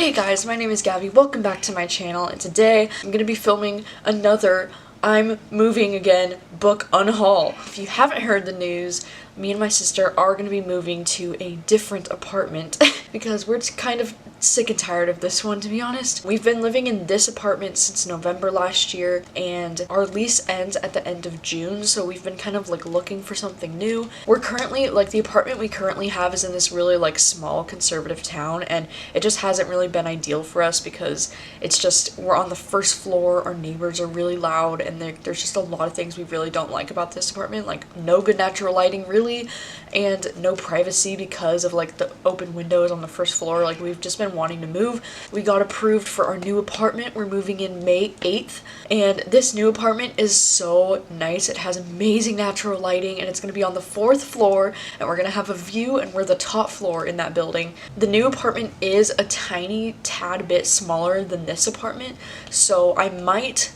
Hey guys, my name is Gabby, welcome back to my channel, and today I'm going to be filming another I'm moving again book unhaul. If you haven't heard the news, me and my sister are going to be moving to a different apartment because we're kind of sick and tired of this one, to be honest. We've been living in this apartment since November last year, and our lease ends at the end of June, so we've been kind of like looking for something new. We're currently, like, the apartment we currently have is in this really like small conservative town, and it just hasn't really been ideal for us because it's just, we're on the first floor, our neighbors are really loud, and there's just a lot of things we really don't like about this apartment, like no good natural lighting really, and no privacy because of like the open windows on the first floor. Like, we've just been wanting to move. We got approved for our new apartment. We're moving in May 8th, and this new apartment is so nice. It has amazing natural lighting, and it's going to be on the 4th floor, and we're going to have a view, and we're the top floor in that building. The new apartment is a tiny tad bit smaller than this apartment, so I might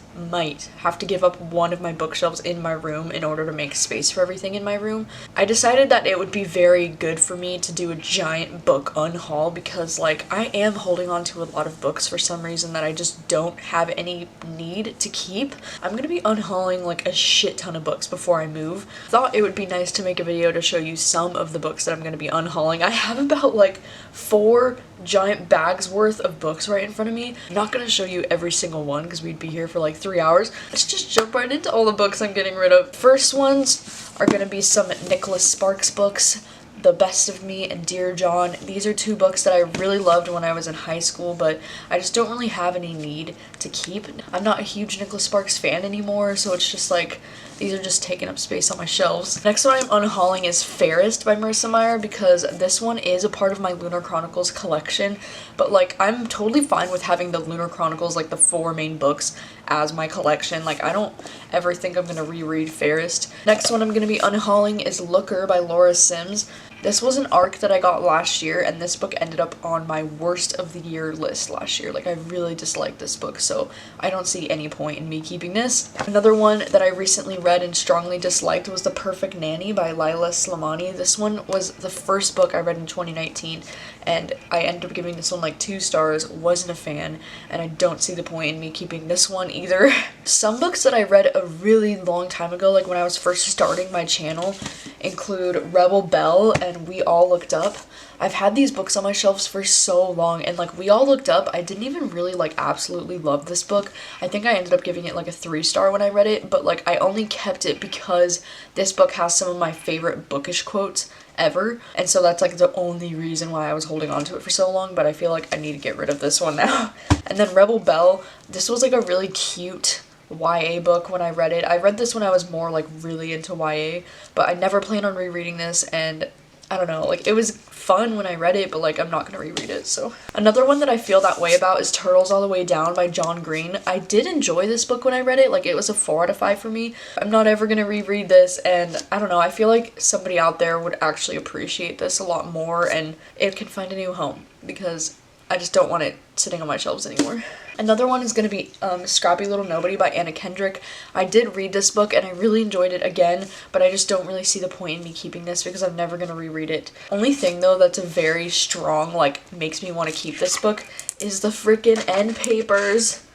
have to give up one of my bookshelves in my room in order to make space for everything in my room. I decided that it would be very good for me to do a giant book unhaul because, like, I am holding on to a lot of books for some reason that I just don't have any need to keep. I'm gonna be unhauling like a shit ton of books before I move. Thought it would be nice to make a video to show you some of the books that I'm gonna be unhauling. I have about like 4 giant bags worth of books right in front of me. I'm not gonna show you every single one because we'd be here for like 3 hours. Let's just jump right into all the books I'm getting rid of. First ones are gonna be some Nicholas Sparks books. The Best of Me and Dear John. These are 2 books that I really loved when I was in high school, but I just don't really have any need to keep. I'm not a huge Nicholas Sparks fan anymore, so it's just like, these are just taking up space on my shelves. Next one I'm unhauling is Fairest by Marissa Meyer because this one is a part of my Lunar Chronicles collection, but like, I'm totally fine with having the Lunar Chronicles, like the 4 main books, as my collection. Like, I don't ever think I'm gonna reread Fairest. Next one I'm gonna be unhauling is Looker by Laura Sims. This was an ARC that I got last year, and this book ended up on my worst of the year list last year. Like, I really disliked this book, so I don't see any point in me keeping this. Another one that I recently read and strongly disliked was The Perfect Nanny by Lila Slimani. This one was the first book I read in 2019, and I ended up giving this one like 2 stars, wasn't a fan, and I don't see the point in me keeping this one either. Some books that I read a really long time ago, like when I was first starting my channel, include Rebel Belle and We All Looked Up. I've had these books on my shelves for so long, and like We All Looked Up, I didn't even really like absolutely love this book. I think I ended up giving it like a 3-star when I read it, but like I only kept it because this book has some of my favorite bookish quotes ever, and so that's like the only reason why I was holding on to it for so long, but I feel like I need to get rid of this one now. And then Rebel Belle, this was like a really cute YA book when I read it. I read this when I was more like really into YA, but I never plan on rereading this, and I don't know, like, it was fun when I read it, but like I'm not gonna reread it. So another one that I feel that way about is Turtles All the Way Down by John Green. I did enjoy this book when I read it. Like, it was a 4 out of 5 for me. I'm not ever gonna reread this, and I don't know, I feel like somebody out there would actually appreciate this a lot more, and it can find a new home because I just don't want it sitting on my shelves anymore. Another one is going to be Scrappy Little Nobody by Anna Kendrick. I did read this book and I really enjoyed it again, but I just don't really see the point in me keeping this because I'm never going to reread it. Only thing though that's a very strong, like, makes me want to keep this book is the freaking end papers.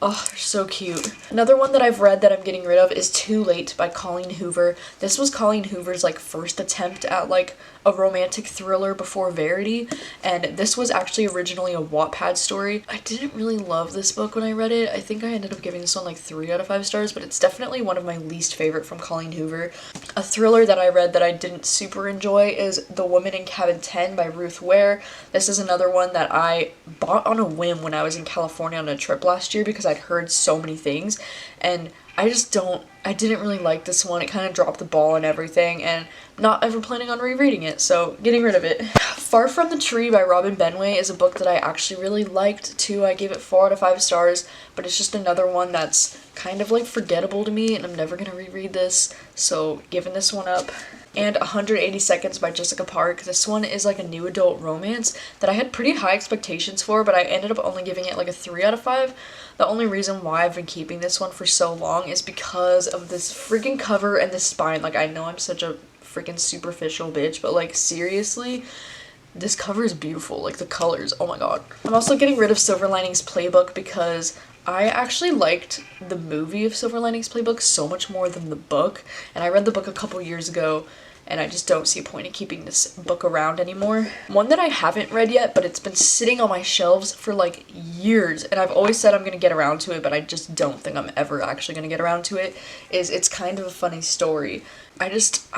Oh, they're so cute. Another one that I've read that I'm getting rid of is Too Late by Colleen Hoover. This was Colleen Hoover's like first attempt at like a romantic thriller before Verity, and this was actually originally a Wattpad story. I didn't really love this book when I read it. I think I ended up giving this one like 3 out of 5 stars, but it's definitely one of my least favorite from Colleen Hoover. A thriller that I read that I didn't super enjoy is The Woman in Cabin 10 by Ruth Ware. This is another one that I bought on a whim when I was in California on a trip last year because I'd heard so many things, and I didn't really like this one. It kind of dropped the ball and everything, and not ever planning on rereading it, so getting rid of it. Far From the Tree by Robin Benway is a book that I actually really liked too. I gave it 4 out of 5 stars, but it's just another one that's kind of like forgettable to me, and I'm never gonna reread this, so giving this one up. And 180 Seconds by Jessica Park. This one is like a new adult romance that I had pretty high expectations for, but I ended up only giving it like a 3 out of 5. The only reason why I've been keeping this one for so long is because of this freaking cover and the spine. Like, I know I'm such a freaking superficial bitch, but like, seriously, this cover is beautiful, like the colors, oh my god. I'm also getting rid of Silver Linings Playbook because I actually liked the movie of Silver Linings Playbook so much more than the book, and I read the book a couple years ago, and I just don't see a point in keeping this book around anymore. One that I haven't read yet, but it's been sitting on my shelves for like years, and I've always said I'm gonna get around to it, but I just don't think I'm ever actually gonna get around to it, is It's Kind of a Funny Story. I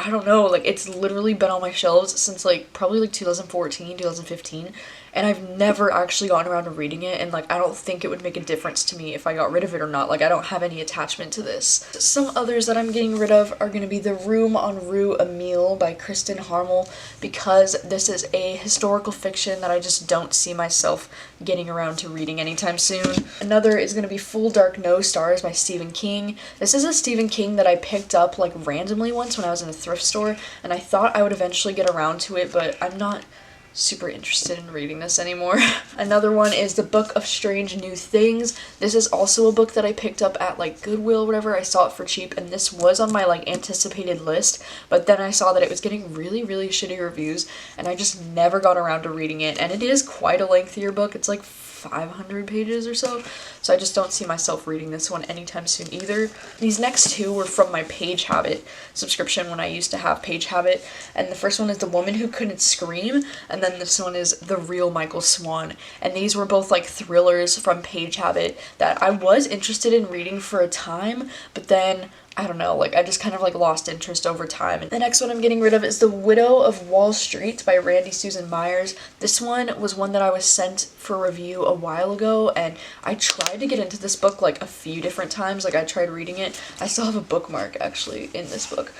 don't know, like it's literally been on my shelves since like probably like 2014, 2015, and I've never actually gotten around to reading it, and like I don't think it would make a difference to me if I got rid of it or not. Like I don't have any attachment to this. Some others that I'm getting rid of are going to be The Room on Rue Emile by Kristen Harmel, because this is a historical fiction that I just don't see myself getting around to reading anytime soon. Another is going to be Full Dark No Stars by Stephen King. This is a Stephen King that I picked up like randomly once when I was in a thrift store, and I thought I would eventually get around to it, but I'm not super interested in reading this anymore. Another one is The Book of Strange New Things. This is also a book that I picked up at like Goodwill or whatever. I saw it for cheap, and this was on my like anticipated list, but then I saw that it was getting really shitty reviews, and I just never got around to reading it. And it is quite a lengthier book. It's like 500 pages or so I just don't see myself reading this one anytime soon either. These next two were from my Page Habit subscription when I used to have Page Habit, and the first one is The Woman Who Couldn't Scream, and then this one is The Real Michael Swan, and these were both like thrillers from Page Habit that I was interested in reading for a time, but then I don't know, like I just kind of like lost interest over time. And the next one I'm getting rid of is The Widow of Wall Street by Randy Susan Myers. This one was one that I was sent for review a while ago, and I tried to get into this book like a few different times. Like I tried reading it. I still have a bookmark actually in this book,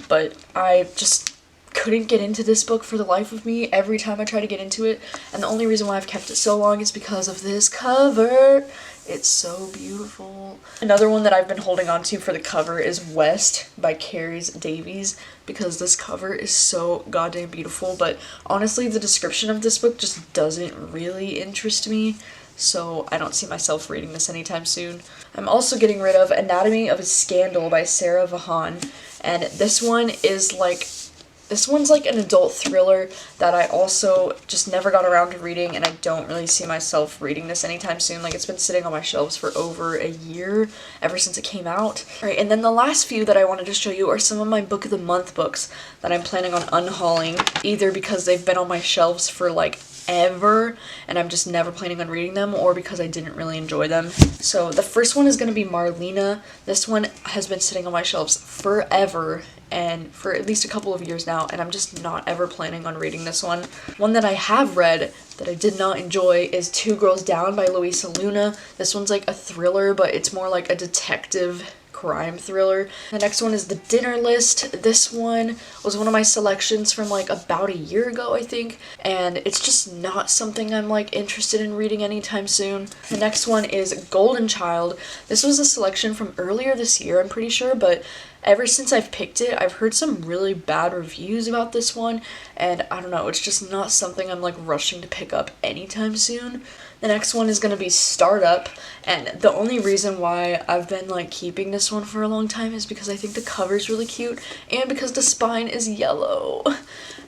but I just couldn't get into this book for the life of me every time I try to get into it, and the only reason why I've kept it so long is because of this cover. It's so beautiful. Another one that I've been holding on to for the cover is West by Carries Davies, because this cover is so goddamn beautiful, but honestly the description of this book just doesn't really interest me, so I don't see myself reading this anytime soon. I'm also getting rid of Anatomy of a Scandal by Sarah Vaughan, and this one's like an adult thriller that I also just never got around to reading, and I don't really see myself reading this anytime soon. Like it's been sitting on my shelves for over a year, ever since it came out. Alright, and then the last few that I wanted to show you are some of my Book of the Month books that I'm planning on unhauling, either because they've been on my shelves for like ever and I'm just never planning on reading them, or because I didn't really enjoy them. So the first one is going to be Marlena. This one has been sitting on my shelves forever, and for at least a couple of years now, and I'm just not ever planning on reading this one. One that I have read that I did not enjoy is Two Girls Down by Luisa Luna. This one's like a thriller, but it's more like a detective crime thriller. The next one is The Dinner List. This one was one of my selections from like about a year ago, I think, and it's just not something I'm like interested in reading anytime soon. The next one is Golden Child. This was a selection from earlier this year, I'm pretty sure, but ever since I've picked it, I've heard some really bad reviews about this one, and I don't know, it's just not something I'm like rushing to pick up anytime soon. The next one is going to be Startup, and the only reason why I've been like keeping this one for a long time is because I think the cover's really cute, and because the spine is yellow.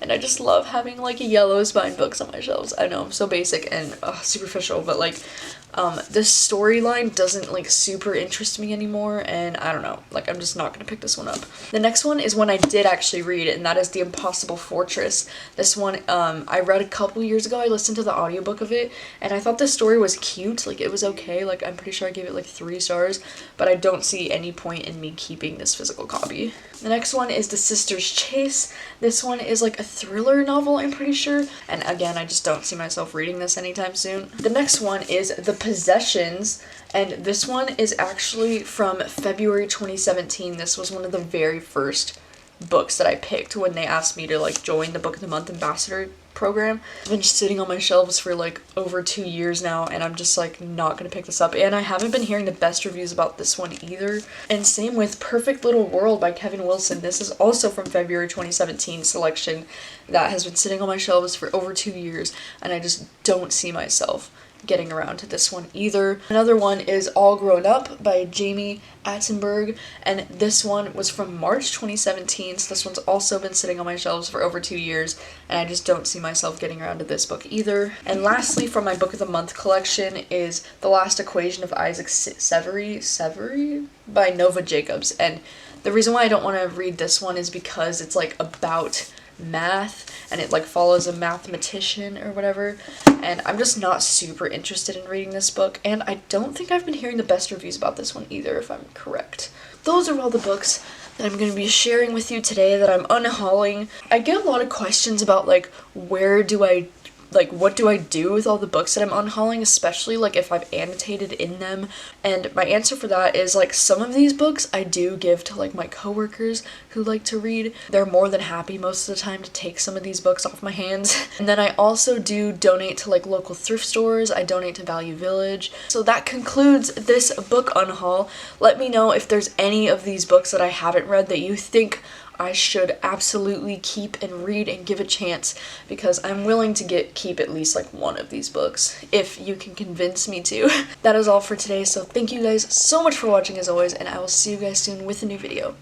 And I just love having like yellow spine books on my shelves. I know I'm so basic and superficial, but like this storyline doesn't like super interest me anymore, and I don't know, like I'm just not gonna pick this one up. The next one is one I did actually read, and that is The Impossible Fortress. This one I read a couple years ago. I listened to the audiobook of it, and I thought the story was cute. Like it was okay. Like I'm pretty sure I gave it like 3 stars, but I don't see any point in me keeping this physical copy. The next one is The Sister's Chase. This one is like a thriller novel, I'm pretty sure, and again, I just don't see myself reading this anytime soon. The next one is The Possessions, and this one is actually from February 2017. This was one of the very first books that I picked when they asked me to like join the Book of the Month ambassador program. It's been sitting on my shelves for like over 2 years now, and I'm just like not gonna pick this up, and I haven't been hearing the best reviews about this one either. And same with Perfect Little World by Kevin Wilson. This is also from February 2017 selection that has been sitting on my shelves for over 2 years, and I just don't see myself getting around to this one either. Another one is All Grown Up by Jamie Attenberg, and this one was from March 2017, so this one's also been sitting on my shelves for over 2 years, and I just don't see myself getting around to this book either. And lastly, from my Book of the Month collection is The Last Equation of Isaac Severy by Nova Jacobs. And the reason why I don't want to read this one is because it's like about math and it like follows a mathematician or whatever, and I'm just not super interested in reading this book, and I don't think I've been hearing the best reviews about this one either, if I'm correct. Those are all the books that I'm going to be sharing with you today that I'm unhauling. I get a lot of questions about like what do I do with all the books that I'm unhauling, especially like if I've annotated in them, and my answer for that is like some of these books I do give to like my coworkers who like to read. They're more than happy most of the time to take some of these books off my hands. And then I also do donate to like local thrift stores. I donate to Value Village. So that concludes this book unhaul. Let me know if there's any of these books that I haven't read that you think I should absolutely keep and read and give a chance, because I'm willing to keep at least like one of these books if you can convince me to. That is all for today, so thank you guys so much for watching as always, and I will see you guys soon with a new video.